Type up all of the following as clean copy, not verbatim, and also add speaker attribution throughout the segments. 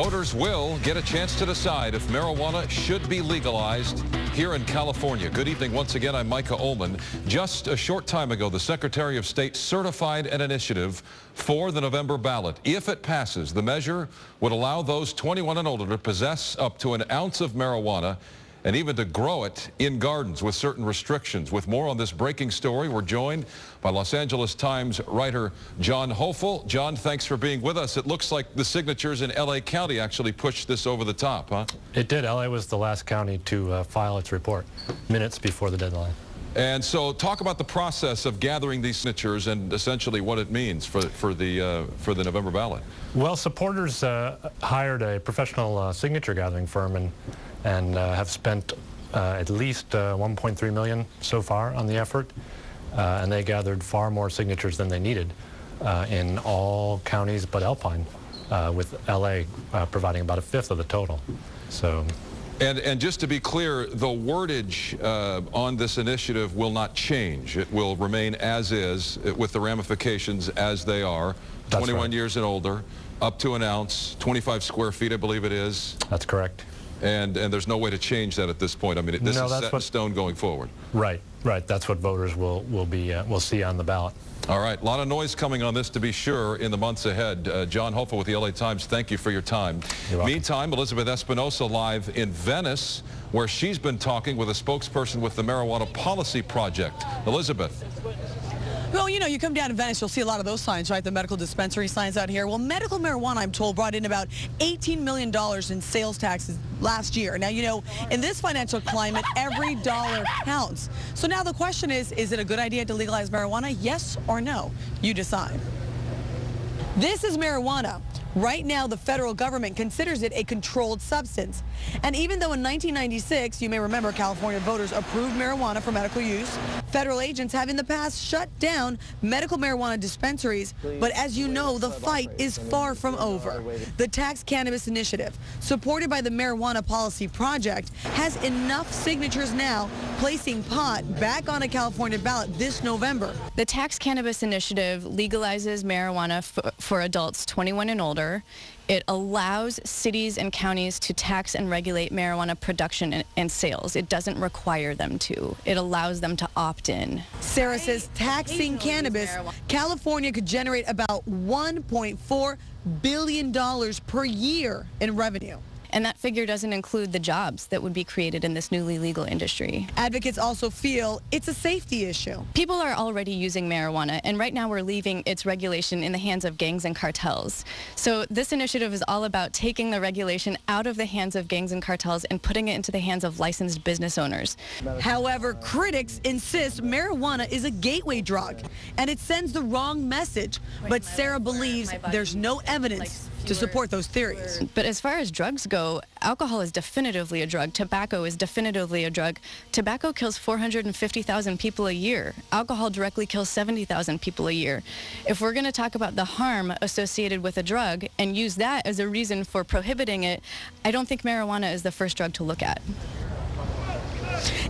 Speaker 1: Voters will get a chance to decide if marijuana should be legalized here in California. Good evening once again. I'm Micah Ullman. Just a short time ago, the Secretary of State certified an initiative for the November ballot. If it passes, the measure would allow those 21 and older to possess up to an ounce of marijuana and even to grow it in gardens with certain restrictions. With more on this breaking story, we're joined by Los Angeles Times writer John Hoefel. John, thanks for being with us. It looks like the signatures in LA County actually pushed this over the top, huh?
Speaker 2: It did. LA was the last county to file its report minutes before the deadline.
Speaker 1: And so talk about the process of gathering these signatures and essentially what it means for the November ballot.
Speaker 2: Well, supporters hired a professional signature gathering firm and have spent at least $1.3 million so far on the effort. And they gathered far more signatures than they needed in all counties but Alpine, with LA providing about a fifth of the total. So.
Speaker 1: And just to be clear, the wordage on this initiative will not change. It will remain as is, with the ramifications as they are.
Speaker 2: That's
Speaker 1: 21
Speaker 2: right.
Speaker 1: years and older, up to an ounce, 25 square feet, I believe it is.
Speaker 2: That's correct.
Speaker 1: And there's no way to change that at this point. I mean, this is set in stone going forward.
Speaker 2: Right, right. That's what voters will see on the ballot.
Speaker 1: All right, a lot of noise coming on this, to be sure, in the months ahead. John Hoefel with the LA Times, thank you for your time.
Speaker 2: You're welcome.
Speaker 1: Meantime, Elizabeth Espinosa live in Venice, where she's been talking with a spokesperson with the Marijuana Policy Project. Elizabeth.
Speaker 3: Well, you know, you come down to Venice, you'll see a lot of those signs, right? The medical dispensary signs out here. Well, medical marijuana, I'm told, brought in about $18 million in sales taxes last year. Now, you know, in this financial climate, every dollar counts. So now the question is it a good idea to legalize marijuana? Yes or no? You decide. This is marijuana. Right now, the federal government considers it a controlled substance. And even though in 1996, you may remember, California voters approved marijuana for medical use, federal agents have in the past shut down medical marijuana dispensaries. But as you know, the fight is far from over. The Tax Cannabis initiative, supported by the Marijuana Policy Project, has enough signatures now, placing pot back on a California ballot this November.
Speaker 4: The Tax Cannabis initiative legalizes marijuana for adults 21 and older. It allows cities and counties to tax and regulate marijuana production and sales. It doesn't require them to. It allows them to opt in.
Speaker 3: Sarah says taxing cannabis, California could generate about $1.4 billion per year in revenue.
Speaker 4: And that figure doesn't include the jobs that would be created in this newly legal industry.
Speaker 3: Advocates also feel it's a safety issue.
Speaker 4: People are already using marijuana, and right now we're leaving its regulation in the hands of gangs and cartels. So this initiative is all about taking the regulation out of the hands of gangs and cartels and putting it into the hands of licensed business owners.
Speaker 3: However, critics insist marijuana is a gateway drug, and it sends the wrong message. But Sarah believes there's no evidence to support those theories.
Speaker 4: But as far as drugs go, alcohol is definitively a drug. Tobacco is definitively a drug. Tobacco kills 450,000 people a year. Alcohol directly kills 70,000 people a year. If we're going to talk about the harm associated with a drug and use that as a reason for prohibiting it, I don't think marijuana is the first drug to look at.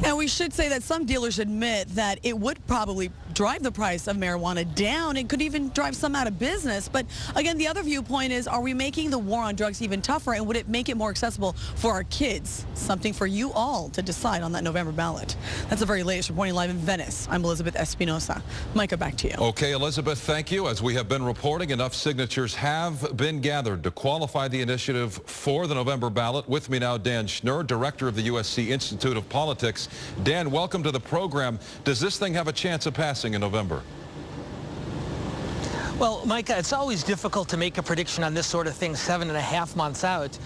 Speaker 3: And we should say that some dealers admit that it would probably drive the price of marijuana down. It could even drive some out of business. But again, the other viewpoint is, are we making the war on drugs even tougher, and would it make it more accessible for our kids? Something for you all to decide on that November ballot. That's the very latest. Reporting live in Venice, I'm Elizabeth Espinosa. Micah, back to you.
Speaker 1: Okay, Elizabeth, thank you. As we have been reporting, enough signatures have been gathered to qualify the initiative for the November ballot. With me now, Dan Schnur, director of the USC Institute of Politics. Dan, welcome to the program. Does this thing have a chance of passing in November?
Speaker 5: Well, Micah, it's always difficult to make a prediction on this sort of thing 7.5 months out.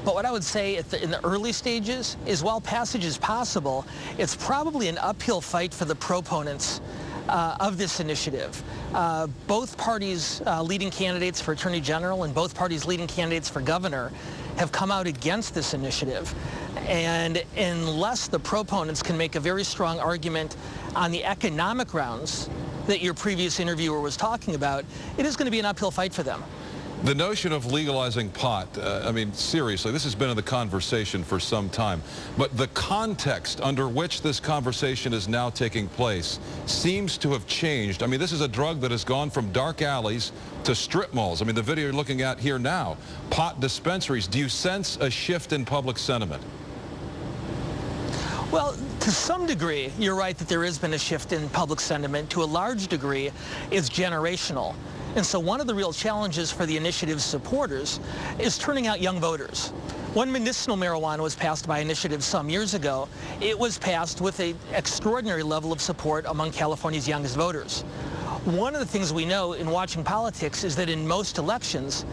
Speaker 5: But what I would say in the early stages is, while passage is possible, it's probably an uphill fight for the proponents of this initiative. Both parties' leading candidates for Attorney General and both parties' leading candidates for governor have come out against this initiative. And unless the proponents can make a very strong argument on the economic grounds that your previous interviewer was talking about, it is going to be an uphill fight for them.
Speaker 1: The notion of legalizing pot, I mean, seriously, this has been in the conversation for some time. But the context under which this conversation is now taking place seems to have changed. I mean, this is a drug that has gone from dark alleys to strip malls. I mean, the video you're looking at here now, pot dispensaries. Do you sense a shift in public sentiment?
Speaker 5: Well, to some degree, you're right that there has been a shift in public sentiment. To a large degree, it's generational. And so one of the real challenges for the initiative's supporters is turning out young voters. When medicinal marijuana was passed by initiative some years ago, it was passed with an extraordinary level of support among California's youngest voters. One of the things we know in watching politics is that in most elections,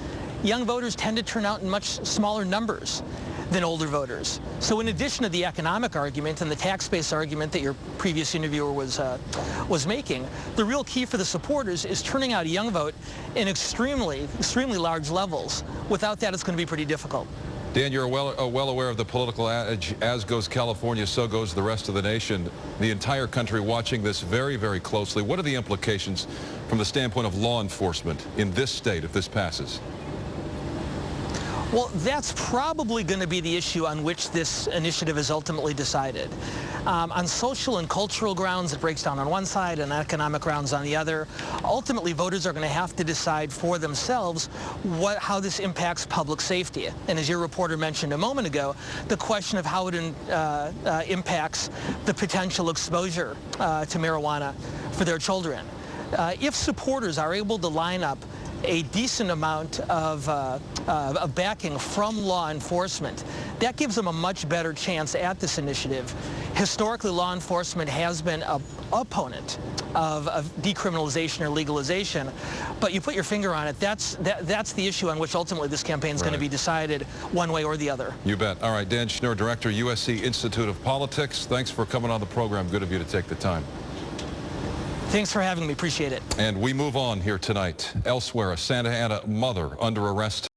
Speaker 5: young voters tend to turn out in much smaller numbers than older voters. So in addition to the economic argument and the tax base argument that your previous interviewer was making, the real key for the supporters is turning out a young vote in extremely large levels. Without that, it's going to be pretty difficult.
Speaker 1: Dan, you're well aware of the political adage, as goes California, so goes the rest of the nation. The entire country watching this very, very closely. What are the implications from the standpoint of law enforcement in this state if this passes?
Speaker 5: Well, that's probably going to be the issue on which this initiative is ultimately decided. On social and cultural grounds, it breaks down on one side, and economic grounds on the other. Ultimately, voters are going to have to decide for themselves how this impacts public safety. And as your reporter mentioned a moment ago, the question of how it impacts the potential exposure to marijuana for their children. If supporters are able to line up a decent amount of backing from law enforcement, that gives them a much better chance at this initiative. Historically, law enforcement has been an opponent of decriminalization or legalization, but you put your finger on it, that's the issue on which ultimately this campaign is going to be decided one way or the other.
Speaker 1: You bet. All right, Dan Schnur, Director, USC Institute of Politics, thanks for coming on the program. Good of you to take the time.
Speaker 5: Thanks for having me. Appreciate it.
Speaker 1: And we move on here tonight. Elsewhere, a Santa Ana mother under arrest.